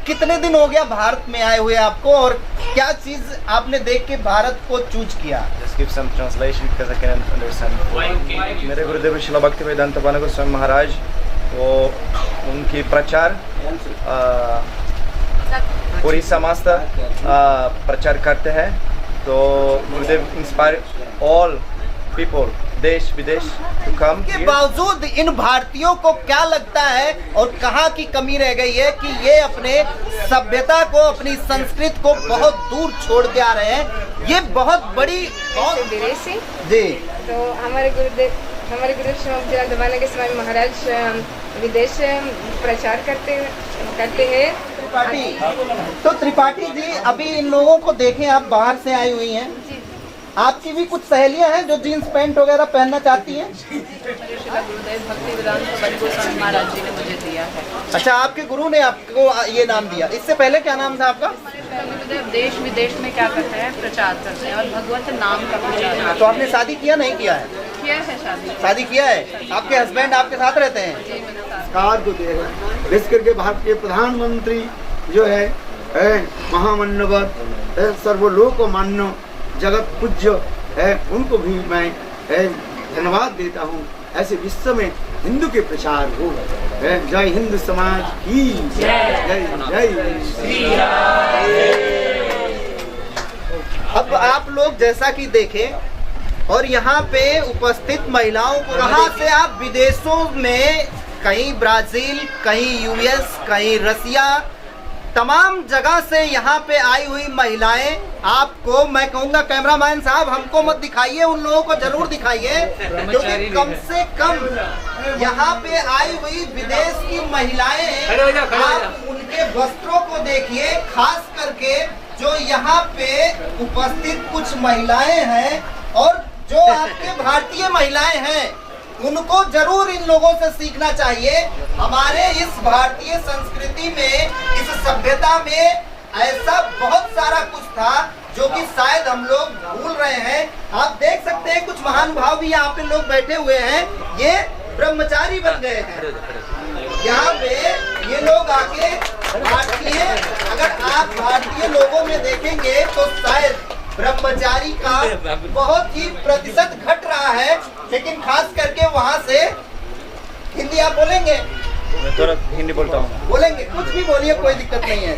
कितने दिन हो गया भारत में आए हुए आपको, और क्या चीज आपने देख के भारत को चूज किया? Just give some translation because I can understand. मेरे गुरुदेव शिला भक्तिवेदांत गोस्वामी महाराज, वो उनकी प्रचार पूरी समाज तक प्रचार करते हैं। तो गुरुदेव इंस्पायर ऑल पीपल देश विदेश टू कम। के बावजूद इन भारतीयों को क्या लगता है और कहाँ की कमी रह गई है कि ये अपने सभ्यता को, अपनी संस्कृति को बहुत दूर छोड़ के आ रहे हैं? ये बहुत बड़ी विदेशी जी। तो हमारे गुरुदेव श्री दबाने के स्वामी महाराज विदेश प्रचार करते हैं। त्रिपाठी जी, अभी इन लोगों को देखें, आप बाहर से आई हुई हैं, आपकी भी कुछ सहेलियां हैं जो जीन्स पैंट वगैरह पहनना चाहती हैं? गुरुदेव भक्तिवेदांत गोस्वामी महाराज जी ने मुझे दिया है। अच्छा, आपके गुरु ने आपको ये नाम दिया। इससे पहले क्या नाम था आपका? गुरुदेव देश विदेश में क्या करते हैं, प्रचार करते हैं और भगवत नाम का प्रचार। तो आपने शादी किया नहीं किया है? किया है शादी किया है। आपके हस्बैंड आपके साथ रहते हैं? कार को दे रहे, इस करके भारत के प्रधानमंत्री जो है महामान्यवर सर्वलोक मान्य जगत पूज्य है, उनको भी मैं धन्यवाद देता हूँ। ऐसे विश्व में हिंदू के प्रचार हो। जय हिंद समाज की जय जय श्री राम। अब आप लोग जैसा कि देखें और यहाँ पे उपस्थित महिलाओं को, कहाँ से आप विदेशों में, कहीं ब्राजील, कहीं यूएस, कहीं रसिया, तमाम जगह से यहाँ पे आई हुई महिलाएं, आपको मैं कहूँगा कैमरामैन साहब हमको मत दिखाइए, उन लोगों को जरूर दिखाइए, क्योंकि कम से कम यहाँ पे आई हुई विदेश की महिलाएं, आप उनके वस्त्रों को देखिए, खास करके जो यहाँ पे उपस्थित कुछ महिलाएं हैं और जो आपके भारतीय महिलाएं हैं, उनको जरूर इन लोगों से सीखना चाहिए। हमारे इस भारतीय संस्कृति में, इस सभ्यता में ऐसा बहुत सारा कुछ था जो कि शायद हम लोग भूल रहे हैं। आप देख सकते हैं कुछ महान भाव भी यहाँ पे लोग बैठे हुए हैं, ये ब्रह्मचारी बन गए हैं। यहाँ पे ये लोग आके भारतीय, अगर आप भारतीय लोगों में देखेंगे तो शायद ब्रह्मचारी का बहुत ही प्रतिशत घट रहा है, लेकिन खास करके वहाँ से हिंदी आप बोलेंगे? मैं थोड़ा हिंदी बोलता हूँ। बोलेंगे, कुछ भी बोलिए, कोई दिक्कत नहीं है।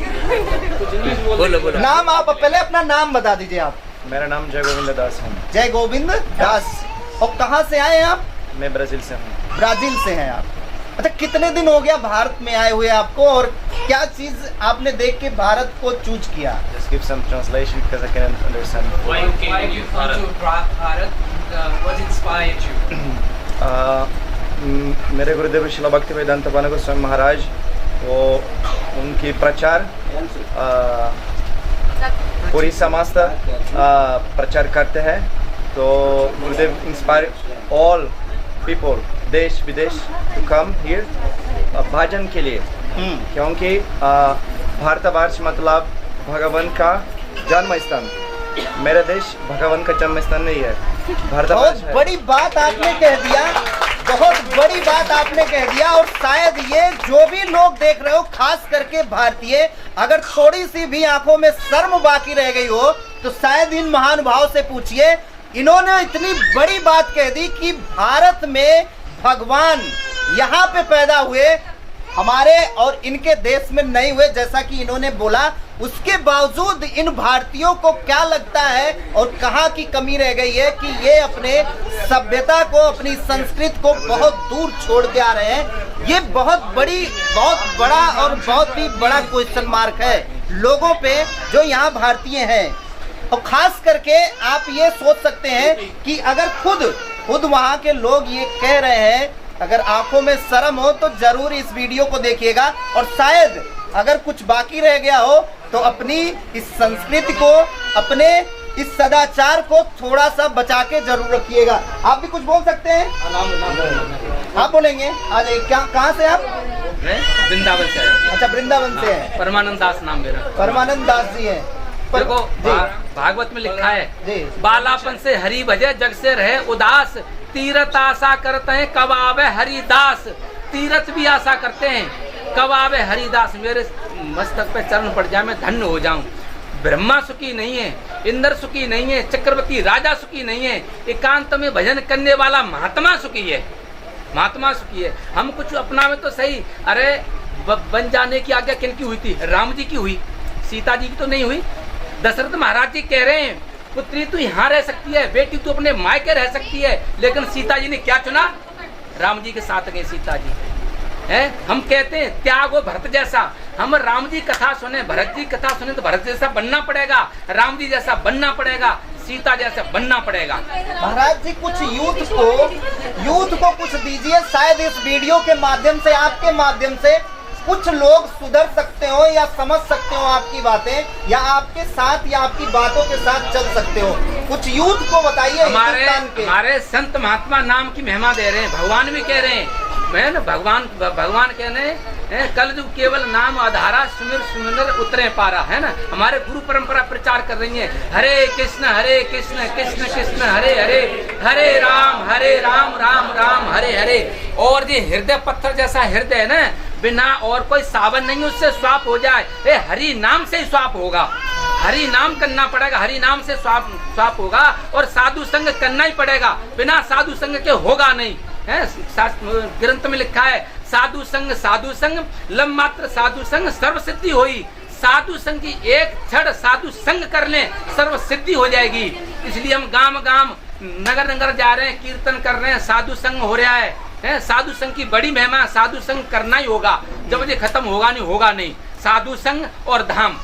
बोलो। नाम आप पहले अपना नाम बता दीजिए। आप? मेरा नाम जय गोविंद दास है। जय गोविंद दास। और कहाँ से आए हैं आप? मैं ब्राजील से हूँ। ब्राजील से हैं आप। अच्छा, कितने दिन हो गया भारत में आए हुए आपको, और क्या चीज आपने देख के भारत को चूज किया? Just give some translation because I can understand. Why did you come to Bharat? What inspired you? मेरे गुरुदेव शिला भक्तिवेदांत गोस्वामी महाराज, वो उनकी प्रचार पूरी समाज तक प्रचार करते हैं। तो गुरुदेव इंस्पायर ऑल पीपल देश विदेश टू कम हियर भजन के लिए, क्योंकि भारतवर्ष मतलब भगवान का जन्म स्थान। मेरा देश भगवान का जन्म स्थान नहीं है, भारतवर्ष है। बड़ी बात आपने कह दिया, बहुत बड़ी बात आपने कह दिया। और शायद ये जो भी लोग देख रहे हो, खास करके भारतीय, अगर थोड़ी सी भी आंखों में शर्म बाकी रह गई हो तो शायद इन महान भाव से पूछिए। इन्होंने इतनी बड़ी बात कह दी कि भारत में भगवान यहाँ पे पैदा हुए, हमारे और इनके देश में नहीं हुए, जैसा कि इन्होंने बोला। उसके बावजूद इन भारतीयों को क्या लगता है और कहाँ की कमी रह गई है कि ये अपने सभ्यता को, अपनी संस्कृति को बहुत दूर छोड़ के आ रहे हैं? ये बहुत बड़ा और बहुत ही बड़ा क्वेश्चन मार्क है लोगों पे जो यहाँ भारतीय हैं। और खास करके आप ये सोच सकते हैं कि अगर खुद वहाँ के लोग ये कह रहे हैं, अगर आंखों में शर्म हो तो जरूर इस वीडियो को देखिएगा, और शायद अगर कुछ बाकी रह गया हो तो अपनी इस संस्कृति को, अपने इस सदाचार को थोड़ा सा बचा के जरूर रखिएगा। आप भी कुछ बोल सकते हैं? आप बोलेंगे? आ जाइए। क्या, कहाँ से आप? वृंदावन से है। अच्छा, वृंदावन से हैं। परमानंद दास नाम मेरा। परमानंद दास जी हैं। देखो भागवत में लिखा है, बालापन से हरि भजे जग से रहे उदास, तीरथ आशा करते हैं कब आवे हरिदास। तीरथ भी आशा करते हैं कब आवे हरिदास मेरे मस्तक पे चरण पड़ जाए मैं धन्य हो जाऊं। ब्रह्मा सुखी नहीं है, इंद्र सुखी नहीं है, चक्रवर्ती राजा सुखी नहीं है, एकांत में भजन करने वाला महात्मा सुखी है, महात्मा सुखी है। हम कुछ अपना में तो सही, अरे बन जाने की आज्ञा किनकी हुई थी? राम जी की हुई, सीता जी की तो नहीं हुई। दशरथ महाराज जी कह रहे हैं पुत्री तू यहाँ रह सकती है, बेटी तू अपने मायके रह सकती है, लेकिन सीता जी ने क्या चुना? राम जी के साथ गए सीता जी है। हम कहते हैं त्यागो भरत जैसा, हम राम जी कथा सुने, भरत जी कथा सुने तो भरत जैसा बनना पड़ेगा, राम जी जैसा बनना पड़ेगा, सीता जैसा बनना पड़ेगा। महाराज जी कुछ यूथ को कुछ दीजिए, शायद इस वीडियो के माध्यम से, आपके माध्यम से कुछ लोग सुधर सकते हो या समझ सकते हो आपकी बातें, या आपके साथ या आपकी बातों के साथ चल सकते हो। कुछ यूथ को बताइए। हमारे संत महात्मा नाम की महिमा दे रहे हैं, भगवान भी कह रहे हैं, मैं ना भगवान कह रहे हैं कल जो केवल नाम आधारा सुमिर सुमिर उतरे पारा, है ना। हमारे गुरु परंपरा प्रचार कर रही है, हरे कृष्ण कृष्ण कृष्ण हरे हरे, हरे राम राम राम हरे हरे। और ये हृदय पत्थर जैसा हृदय है ना, बिना और कोई सावन नहीं उससे स्वाप हो जाए, हरि नाम से ही स्वाप होगा, हरि नाम करना पड़ेगा, हरि नाम से स्वाप होगा। और साधु संग करना ही पड़ेगा, बिना साधु संग के होगा नहीं है। ग्रंथ में लिखा है साधु संग लम मात्र साधु संग सर्व सिद्धि होई। साधु संग की एक क्षण साधु संग कर ले सर्व सिद्धि हो जाएगी। इसलिए हम गांव गांव नगर नगर जा रहे हैं, कीर्तन कर रहे हैं, साधु संग हो रहा है। साधु संग की बड़ी महिमा, साधु संग करना ही होगा, जब ये खत्म होगा नहीं। साधु संग और धाम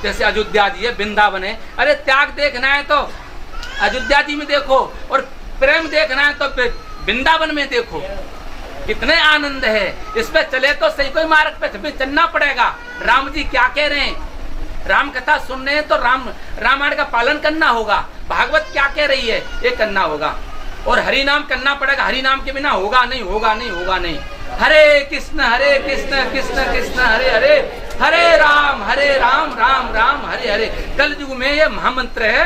जैसे अयोध्या जी है, वृंदावन है, अरे त्याग देखना है तो अयोध्या जी में देखो, और प्रेम देखना है तो वृंदावन में देखो, कितने आनंद है। इस पे चले तो सही, कोई मार्ग पे चलना पड़ेगा। राम जी क्या कह रहे हैं? राम कथा सुन रहे हैं तो रामायण का पालन करना होगा। भागवत क्या कह रही है ये करना होगा, और हरि नाम करना पड़ेगा, हरि नाम के बिना होगा नहीं। हरे कृष्ण कृष्ण कृष्ण हरे हरे, हरे राम राम राम हरे हरे। कल युग में ये महामंत्र है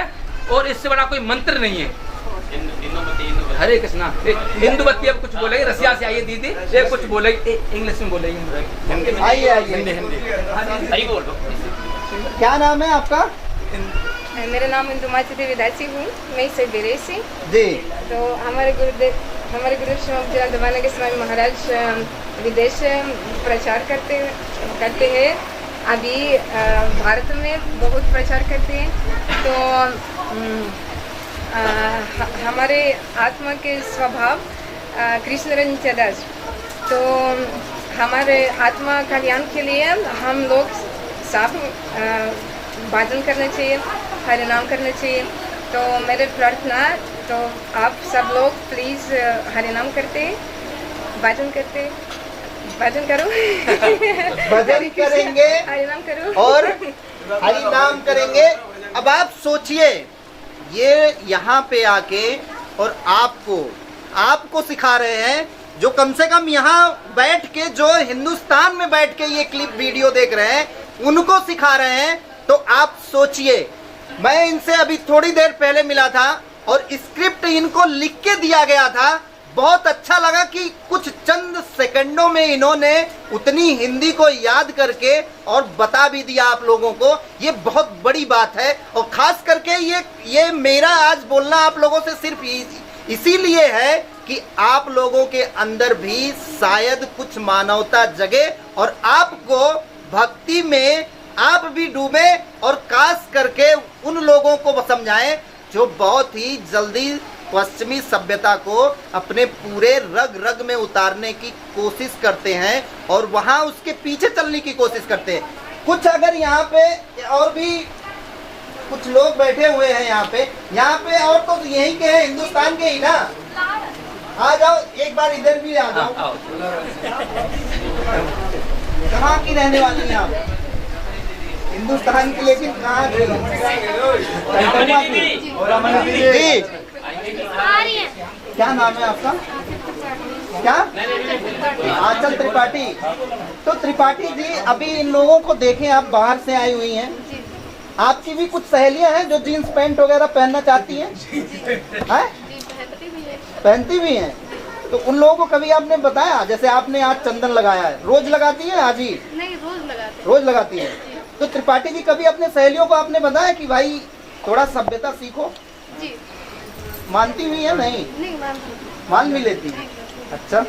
और इससे बड़ा कोई मंत्र नहीं है। हरे कृष्णा। हिंदुवती अब कुछ बोलेगी, रसिया से आइए दीदी, ये कुछ बोलेगी, इंग्लिश में बोलेगी। आइए बोल दो। क्या नाम है आपका? मेरा नाम इंदुमती देवी दासी हूँ, मैं इसे बिरेसी जी। तो हमारे गुरु श्री दमानंद स्वामी महाराज विदेश प्रचार करते हैं। अभी भारत में बहुत प्रचार करते हैं। तो हमारे आत्मा के स्वभाव कृष्ण रंजन दास, तो हमारे आत्मा कल्याण के लिए हम लोग सब भजन करना चाहिए, हरि नाम करना चाहिए। तो मेरे प्रार्थना, तो आप सब लोग प्लीज़ हरि नाम करते, भजन करो भजन करेंगे, हरि नाम करो और हरि नाम करेंगे। अब आप सोचिए, ये यहाँ पे आके और आपको सिखा रहे हैं, जो कम से कम यहाँ बैठ के, जो हिंदुस्तान में बैठ के ये क्लिप वीडियो देख रहे हैं, उनको सिखा रहे हैं। तो आप सोचिए, मैं इनसे अभी थोड़ी देर पहले मिला था और स्क्रिप्ट इनको लिख के दिया गया था। बहुत अच्छा लगा कि कुछ चंद सेकंडों में इन्होंने उतनी हिंदी को याद करके और बता भी दिया आप लोगों को। ये बहुत बड़ी बात है, और खास करके ये मेरा आज बोलना आप लोगों से सिर्फ इसीलिए है कि आप लोगों के अंदर भी शायद कुछ मानवता जगे और आपको भक्ति में आप भी डूबे, और खास करके उन लोगों को समझाएं जो बहुत ही जल्दी पश्चिमी सभ्यता को अपने पूरे रग रग में उतारने की कोशिश करते हैं और वहां उसके पीछे चलने की कोशिश करते हैं। कुछ अगर यहाँ पे और भी कुछ लोग बैठे हुए हैं यहाँ पे और तो यही के हैं, हिंदुस्तान के ही ना। आ जाओ एक बार, इधर भी आ जाओ। कहाँ की रहने वाली हैं आप? हिंदुस्तान की, लेकिन कहाँ जी? क्या नाम है आपका? क्या? आंचल त्रिपाठी। तो त्रिपाठी जी, अभी इन लोगों को देखें, आप बाहर से आई हुई हैं, आपकी भी कुछ सहेलियां हैं जो जीन्स पैंट वगैरह पहनना चाहती हैं? पहनती भी हैं। तो उन लोगों को कभी आपने बताया, जैसे आपने आज चंदन लगाया है, रोज लगाती है आज ही? नहीं, रोज लगाते रोज लगाती है। तो त्रिपाठी जी कभी अपने सहेलियों को आपने बताया कि भाई थोड़ा सभ्यता सीखो? जी। मानती हुई है? नहीं नहीं, मान भी लेती है। अच्छा,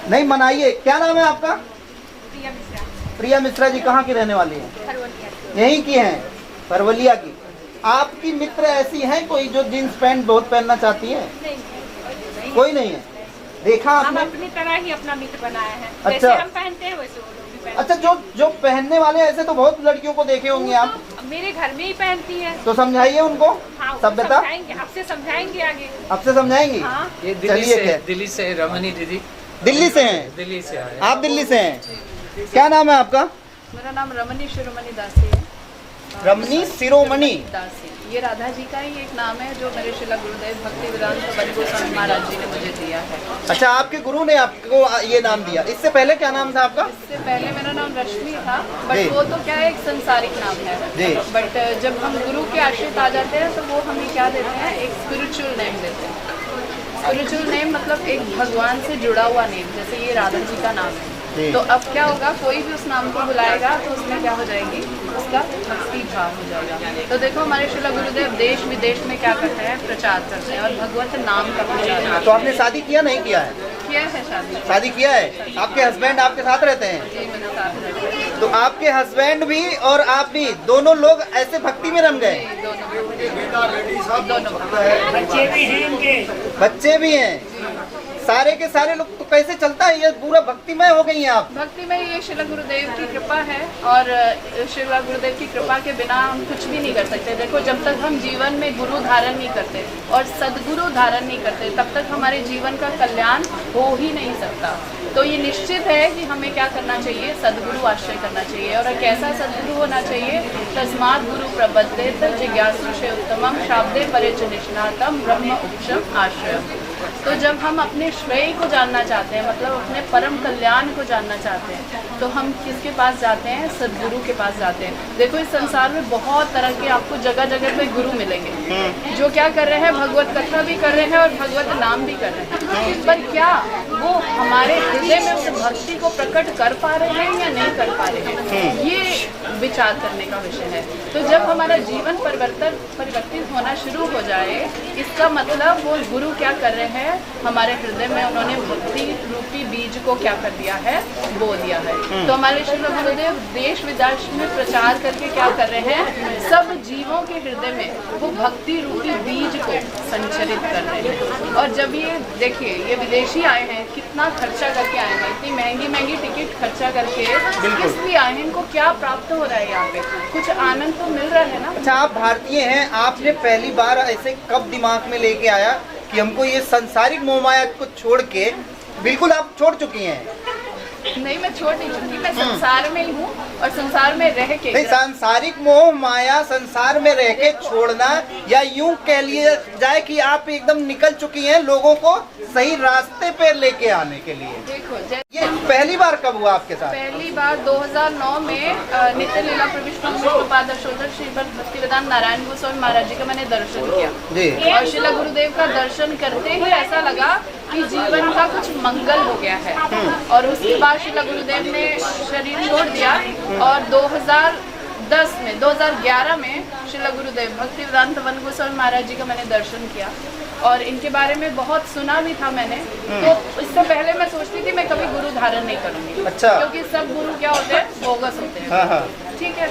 नहीं मनाइए। क्या नाम है आपका? प्रिया मिश्रा, प्रिया मिश्रा जी कहाँ की रहने वाली है? हरवलिया। यहीं की हैं, परवलिया की। आपकी मित्र ऐसी हैं कोई जो जींस पैंट बहुत पहनना चाहती है? नहीं, कोई नहीं है। देखा हम आपने? अपनी तरह ही अपना मित्र बनाया है। अच्छा। जैसे हम पहनते हैं वैसे वो लोग भी पहनते अच्छा, जो पहनने वाले ऐसे तो बहुत लड़कियों को देखे होंगे आप। हैं। मेरे घर में ही पहनती है। तो समझाइए उनको हाँ, सभ्यता। समझाएंगे, आपसे समझाएंगे आगे। आपसे समझाएंगी? हाँ। ये चलिए, दिल्ली से रमनी दीदी, दिल्ली से हैं? दिल्ली से आए। आप दिल्ली से हैं? क्या नाम है आपका? मेरा नाम रमनी शिरोमणि दासी है। रमनी शिरोमणि दासी, ये राधा जी का ही एक नाम है जो मेरे शिला गुरुदेव भक्ति वेदांत बन गोस्वामी महाराज जी ने मुझे दिया है। अच्छा, आपके गुरु ने आपको ये नाम दिया। इससे पहले क्या नाम था आपका? इससे पहले मेरा नाम रश्मि था, जी। बट वो तो क्या है, एक संसारिक नाम है। जी। बट जब हम गुरु के आश्रित आ जाते हैं तो वो हमें क्या देते हैं, एक स्पिरिचुअल नेम देते हैं। स्पिरिचुअल नेम मतलब एक भगवान से जुड़ा हुआ नेम, जैसे ये राधा जी का नाम है। जी। तो अब क्या होगा, कोई भी उस नाम को बुलाएगा तो उसमें क्या हो जाएगी, उसका भक्ति भाव हो जाएगा। तो देखो हमारे शिला गुरुदेव देश विदेश में क्या करते हैं, प्रचार करते हैं और भगवत नाम का प्रचार करते हैं। तो आपने शादी किया नहीं किया है? किया है शादी। शादी किया है। आपके हस्बैंड आपके साथ रहते हैं? जी, मेरे साथ रहते हैं। तो आपके हस्बैंड भी और आप भी दोनों लोग ऐसे भक्ति में रम गए? दोनों बच्चे भी हैं? सारे के सारे लोग तो कैसे चलता है ये? पूरा भक्तिमय हो गई हैं आप। भक्ति में ये शिला गुरुदेव की कृपा है और शिला गुरुदेव की कृपा के बिना हम कुछ भी नहीं कर सकते। देखो, जब तक हम जीवन में गुरु धारण नहीं करते और सदगुरु धारण नहीं करते तब तक हमारे जीवन का कल्याण हो ही नहीं सकता। तो ये निश्चित है कि हमें क्या करना चाहिए, सदगुरु आश्रय करना चाहिए। और कैसा सदगुरु होना चाहिए? तस्मात् गुरु प्रबद्धेत जिज्ञासु षे उत्तमम शाब्दे परे च निष्णातम ब्रह्म उपशम आश्रय। तो जब हम अपने श्रेय को जानना चाहते हैं, मतलब अपने परम कल्याण को जानना चाहते हैं, तो हम किसके पास जाते हैं? सदगुरु के पास जाते हैं। देखो, इस संसार में बहुत तरह के आपको जगह जगह पे गुरु मिलेंगे जो क्या कर रहे हैं, भगवत कथा भी कर रहे हैं और भगवत नाम भी कर रहे हैं। पर क्या वो हमारे हृदय में उस भक्ति को प्रकट कर पा रहे हैं या नहीं कर पा रहे हैं? ये विचार करने का विषय है। तो जब हमारा जीवन परिवर्तित होना शुरू हो जाए, इसका मतलब वो गुरु क्या कर रहे हैं, हमारे हृदय में उन्होंने भक्ति रूपी बीज को क्या कर दिया है, बो दिया है। तो हमारे श्री गुरुदेव देश विदेश में प्रचार करके क्या कर रहे हैं, सब जीवों के हृदय में वो भक्ति रूपी बीज को संचरित कर रहे हैं। और जब ये देखिए, ये विदेशी आए हैं, कितना खर्चा करके आए हैं, इतनी महंगी महंगी टिकट खर्चा करके किस लिए आए हैं, इनको क्या प्राप्त हो रहा है, यहाँ पे कुछ आनंद तो मिल रहा है ना। अच्छा, आप भारतीय हैं, आपने पहली बार ऐसे कब दिमाग में लेके आया कि हमको ये संसारिक मोहमाया को छोड़ के, बिल्कुल आप छोड़ चुकी हैं? नहीं, मैं छोड़ नहीं चुकी, मैं संसार में ही हूँ और संसार में रह के। नहीं, सांसारिक मोह माया संसार में रह के छोड़ना, या यूं कह लिया जाए कि आप एकदम निकल चुकी हैं लोगों को सही रास्ते पे लेके आने के लिए। देखो, ये पहली बार कब हुआ आपके साथ? पहली बार 2009 में नित्य लीला प्रविष्ट विष्णुपाद दर्शोत्तर श्रीमद भक्तिवेदांत नारायण गोस्वामी महाराज जी का मैंने दर्शन किया जी। और शिला गुरुदेव का दर्शन करते ही ऐसा लगा कि जीवन का कुछ मंगल हो गया है। और उसके बाद शिला गुरुदेव ने शरीर छोड़ दिया और 2011 में शिला गुरुदेव भक्ति वेदांत वन गोस्वामी महाराज जी का मैंने दर्शन किया और इनके बारे में बहुत सुना भी था मैंने। तो इससे पहले मैं सोचती थी मैं कभी गुरु धारण नहीं करूंगी। अच्छा। क्योंकि सब गुरु क्या होते हैं, बोगस होते हैं। हाँ, हाँ। ठीक है।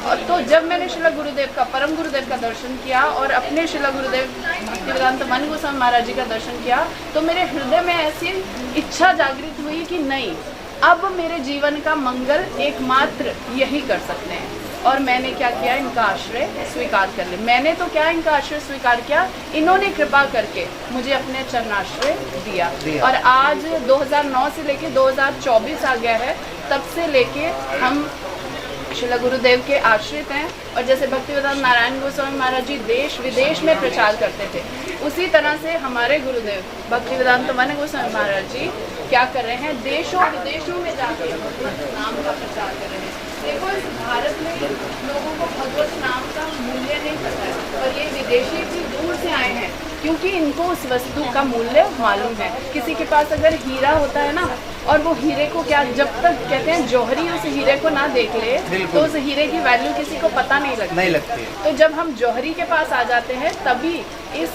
और तो जब मैंने शिला गुरुदेव का, परम गुरुदेव का दर्शन किया और अपने शिला गुरुदेव भक्ति वेदांत मन गोस्वामी महाराज जी का दर्शन किया, तो मेरे हृदय में ऐसी इच्छा जागृत हुई कि नहीं, अब मेरे जीवन का मंगल एकमात्र यही कर सकते हैं। और मैंने क्या किया, इनका आश्रय स्वीकार कर लिया। मैंने तो क्या इनका आश्रय स्वीकार किया, इन्होंने कृपा करके मुझे अपने चरणाश्रय दिया। और आज 2009 से लेके 2024 आ गया है, तब से लेके हम शिला गुरुदेव के आश्रित हैं। और जैसे भक्तिवेदांत नारायण गोस्वामी महाराज जी देश विदेश में प्रचार करते थे, उसी तरह से हमारे गुरुदेव भक्तिवेदांत मन गोस्वामी महाराज जी क्या कर रहे हैं, देशों विदेशों में जाकर भगवत नाम का प्रचार कर रहे हैं। देखो, इस भारत में लोगों को भगवत नाम का मूल्य नहीं पता है और ये विदेशी भी दूर से आए हैं क्योंकि इनको उस वस्तु का मूल्य मालूम है। किसी के पास अगर हीरा होता है ना, और वो हीरे को क्या, जब तक कहते हैं जौहरी उस हीरे को ना देख ले तो उस हीरे की वैल्यू किसी को पता नहीं लगती। तो जब हम जौहरी के पास आ जाते हैं तभी इस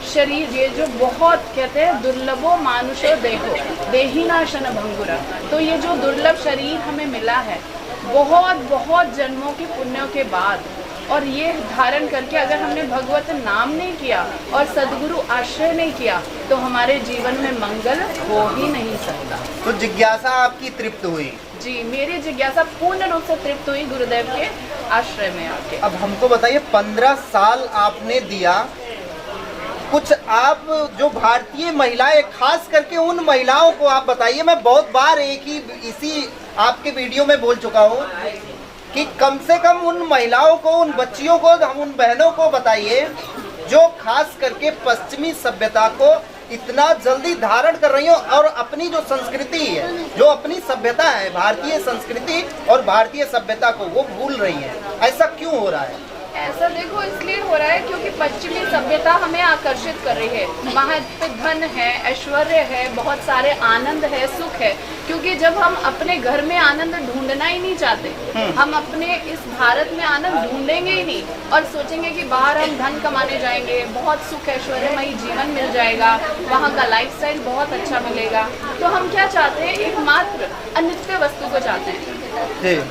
शरीर, ये जो बहुत कहते हैं दुर्लभो मानुषो देहो देहिनाशन भंगुरा, तो ये जो दुर्लभ शरीर हमें मिला है बहुत बहुत जन्मों के पुण्यों के बाद, और ये धारण करके अगर हमने भगवत नाम नहीं किया और सद्गुरु आश्रय नहीं किया तो हमारे जीवन में मंगल हो ही नहीं सकता। तो जिज्ञासा आपकी तृप्त हुई? जी, मेरी जिज्ञासा पूर्ण रूप से तृप्त हुई गुरुदेव के आश्रय में आके। अब हमको बताइए, 15 साल आपने दिया, कुछ आप जो भारतीय महिलाएं, खास करके उन महिलाओं को आप बताइए। मैं बहुत बार एक ही इसी आपके वीडियो में बोल चुका हूँ कि कम से कम उन महिलाओं को, उन बच्चियों को, हम उन बहनों को बताइए जो खास करके पश्चिमी सभ्यता को इतना जल्दी धारण कर रही हो और अपनी जो संस्कृति है, जो अपनी सभ्यता है, भारतीय संस्कृति और भारतीय सभ्यता को वो भूल रही है। ऐसा क्यों हो रहा है? ऐसा देखो इसलिए हो रहा है क्योंकि पश्चिमी सभ्यता हमें आकर्षित कर रही है। महत्व धन है, ऐश्वर्य है, बहुत सारे आनंद है, सुख है। क्योंकि जब हम अपने घर में आनंद ढूंढना ही नहीं चाहते, हम अपने इस भारत में आनंद ढूंढेंगे ही नहीं और सोचेंगे कि बाहर हम धन कमाने जाएंगे, बहुत सुख ऐश्वर्यमयी जीवन मिल जाएगा, वहाँ का लाइफस्टाइल बहुत अच्छा मिलेगा, तो हम क्या चाहते हैं, एकमात्र अनित्य वस्तु को चाहते हैं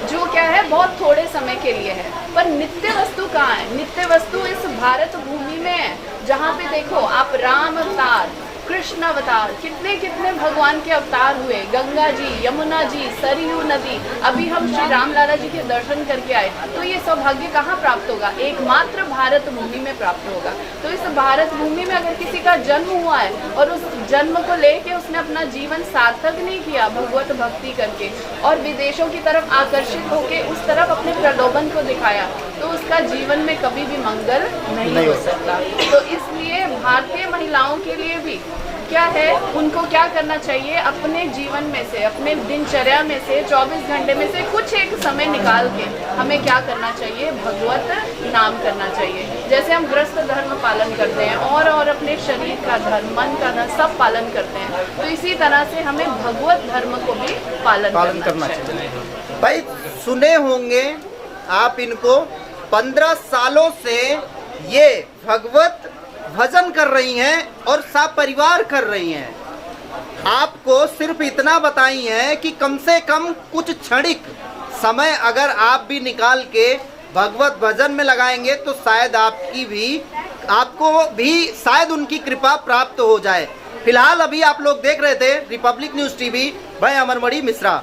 जो क्या है बहुत थोड़े समय के लिए है। पर नित्य वस्तु कहाँ है? नित्य वस्तु इस भारत भूमि में है, जहाँ पे देखो आप राम अवतार, कृष्ण अवतार, कितने कितने भगवान के अवतार हुए, गंगा जी, यमुना जी, सरयू नदी। अभी हम श्री राम लाला जी के दर्शन करके आए, तो ये सौभाग्य कहाँ प्राप्त होगा? एकमात्र भारत भूमि में प्राप्त होगा। तो इस भारत भूमि में अगर किसी का जन्म हुआ है और उस जन्म को लेके उसने अपना जीवन सार्थक नहीं किया भगवत भक्ति करके और विदेशों की तरफ आकर्षित होके उस तरफ अपने प्रलोभन को दिखाया, तो उसका जीवन में कभी भी मंगल नहीं हो सकता। तो इसलिए भारतीय महिलाओं के लिए भी क्या है, उनको क्या करना चाहिए, अपने जीवन में से, अपने दिनचर्या में से 24 घंटे में से कुछ एक समय निकाल के हमें क्या करना चाहिए, भगवत नाम करना चाहिए। जैसे हम गृहस्थ धर्म पालन करते हैं और अपने शरीर का धर्म, मन का धर्म सब पालन करते हैं, तो इसी तरह से हमें भगवत धर्म को भी पालन करना चाहिए। भाई सुने होंगे आप इनको, 15 सालों से ये भगवत भजन कर रही हैं और सपरिवार कर रही हैं। आपको सिर्फ इतना बताई है कि कम से कम कुछ क्षणिक समय अगर आप भी निकाल के भगवत भजन में लगाएंगे तो शायद आपको भी शायद उनकी कृपा प्राप्त हो जाए। फिलहाल अभी आप लोग देख रहे थे रिपब्लिक न्यूज़ टीवी, मैं अमरमणि मिश्रा।